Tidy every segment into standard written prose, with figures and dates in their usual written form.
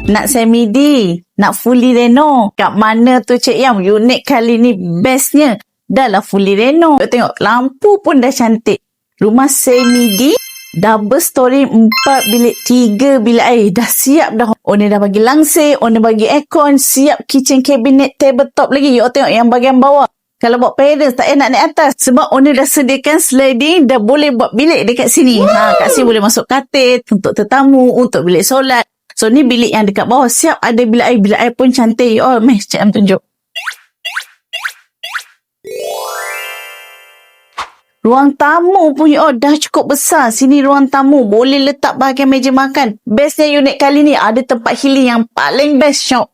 Nak semi-D, nak fully reno. Kat mana tu Cik Yang? Unit kali ni bestnya. Dah lah fully reno. Tengok, lampu pun dah cantik. Rumah semi-D, double story, 4 bilik, 3 bilik air. Dah siap dah. Owner dah bagi langsir, owner bagi aircon, siap kitchen cabinet, tabletop lagi. You tengok yang bahagian bawah. Kalau buat parents, tak payah nak naik atas. Sebab owner dah sediakan sliding, dah boleh buat bilik dekat sini. Kat sini boleh masuk katil, untuk tetamu, untuk bilik solat. So, ni bilik yang dekat bawah. Siap ada bilik air. Bilik air pun cantik. Oh, Cik Am tunjuk. Ruang tamu punya, dah cukup besar. Sini ruang tamu. Boleh letak bahagian meja makan. Bestnya unit kali ni, ada tempat healing yang paling best. Syok.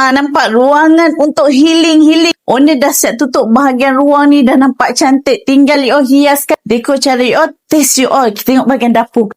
Nampak ruangan untuk healing. Owner dah siap tutup bahagian ruang ni, dah nampak cantik. Tinggal you all hiaskan. Dekor cara you all, taste you all. Kita tengok bahagian dapur.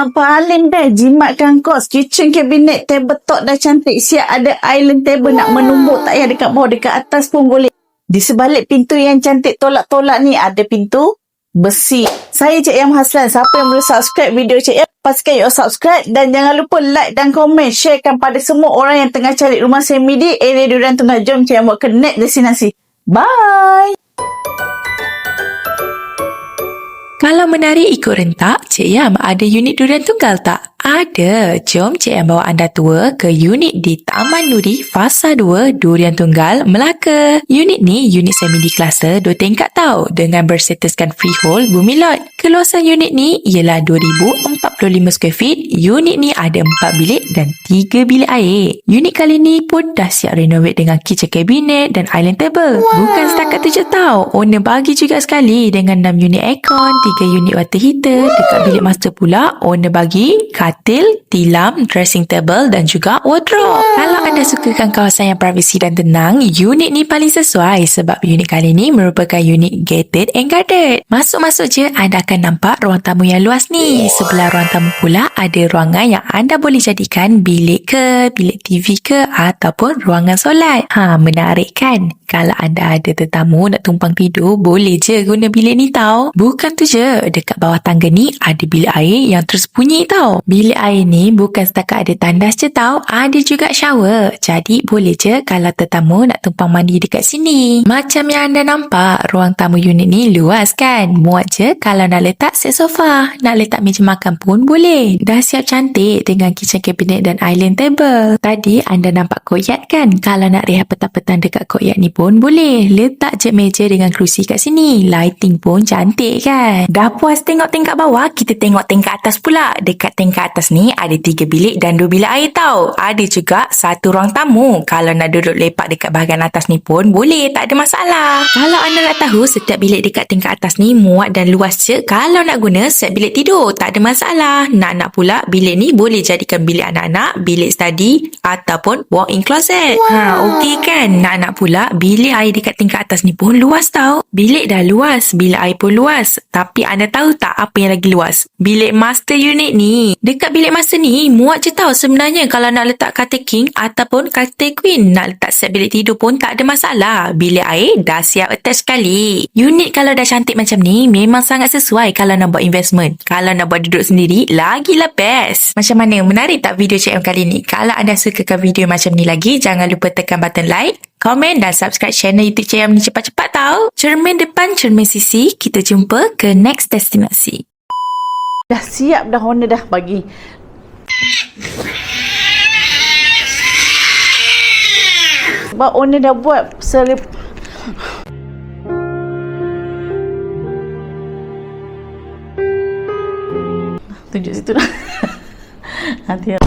Paling dah jimatkan kos. Kitchen cabinet, tabletop dah cantik. Siap ada island table nak menumbuk. Tak payah dekat bawah, dekat atas pun boleh. Di sebalik pintu yang cantik tolak-tolak ni, ada pintu besi. Saya Cik Yam Haslan. Siapa yang belum subscribe video Cik Yam, pastikan you subscribe dan jangan lupa like dan komen. Sharekan pada semua orang yang tengah cari rumah semi-D area Durian Tunggal. Jom Cik Yam buat ke next destinasi. Bye. Kalau menarik ikut rentak, Cik Yam ada unit Durian Tunggal tak? Ada. Jom Cik Yam bawa anda tour ke unit di Taman Nuri, Fasa 2, Durian Tunggal, Melaka. Unit ni unit semi-D cluster 2 tingkat tau, dengan bersetuskan freehold bumi lot. Keluasan unit ni ialah 2,045 square feet. Unit ni ada 4 bilik dan 3 bilik air. Unit kali ni pun dah siap renovate dengan kitchen cabinet dan island table. Bukan setakat tu je tau, owner bagi juga sekali dengan 6 unit aircon, 3 unit water heater. Dekat bilik master pula, owner bagi katil, tilam, dressing table dan juga wardrobe. Kalau anda sukakan kawasan yang privasi dan tenang, unit ni paling sesuai sebab unit kali ni merupakan unit gated and guarded. Masuk-masuk je anda akan nampak ruang tamu yang luas ni. Sebelah ruang tamu pula ada ruangan yang anda boleh jadikan bilik ke, bilik TV ke ataupun ruangan solat. Menarik kan? Kalau anda ada tetamu nak tumpang tidur, boleh je guna bilik ni tau. Bukan tu je, dekat bawah tangga ni ada bilik air yang tersembunyi tau. Bilik air ni bukan setakat ada tandas je tau, ada juga shower. Jadi boleh je kalau tetamu nak tumpang mandi dekat sini. Macam yang anda nampak, ruang tamu unit ni luas kan? Muat je kalau nak letak set sofa, nak letak meja makan pun boleh. Dah siap cantik dengan kitchen cabinet dan island table. Tadi anda nampak courtyard kan? Kalau nak rehat petang-petang dekat courtyard ni pun boleh. Letak je meja dengan kerusi kat sini. Lighting pun cantik kan? Dah puas tengok tingkat bawah, kita tengok tingkat atas pula. Dekat tingkat atas ni ada 3 bilik dan 2 bilik air tau. Ada juga 1 ruang tamu. Kalau nak duduk lepak dekat bahagian atas ni pun boleh, tak ada masalah. Kalau anda nak tahu, setiap bilik dekat tingkat atas ni muat dan luas je. Kalau nak guna set bilik tidur, tak ada masalah. Nak pula bilik ni boleh jadikan bilik anak-anak, bilik study ataupun walk-in closet. Okey kan? Nak pula bilik air dekat tingkat atas ni pun luas tau. Bilik dah luas, bilik air pun luas. Tapi anda tahu tak apa yang lagi luas? Bilik master unit ni. Dekat bilik master ni muat je tau sebenarnya. Kalau nak letak katil king ataupun katil queen, nak letak set bilik tidur pun tak ada masalah. Bilik air dah siap attach sekali. Unit kalau dah cantik macam ni memang sangat sesuai kalau nak buat investment. Kalau nak buat duduk sendiri, lagilah best. Macam mana? Menarik tak video Cik M kali ni? Kalau anda sukakan video macam ni lagi, jangan lupa tekan button like, komen dan subscribe channel YouTube Cik M ni cepat-cepat tau. Cermin depan, cermin sisi. Kita jumpa ke next destinasi. Dah siap dah, owner dah bagi. Sebab owner dah buat tunjuk situ dah. Nanti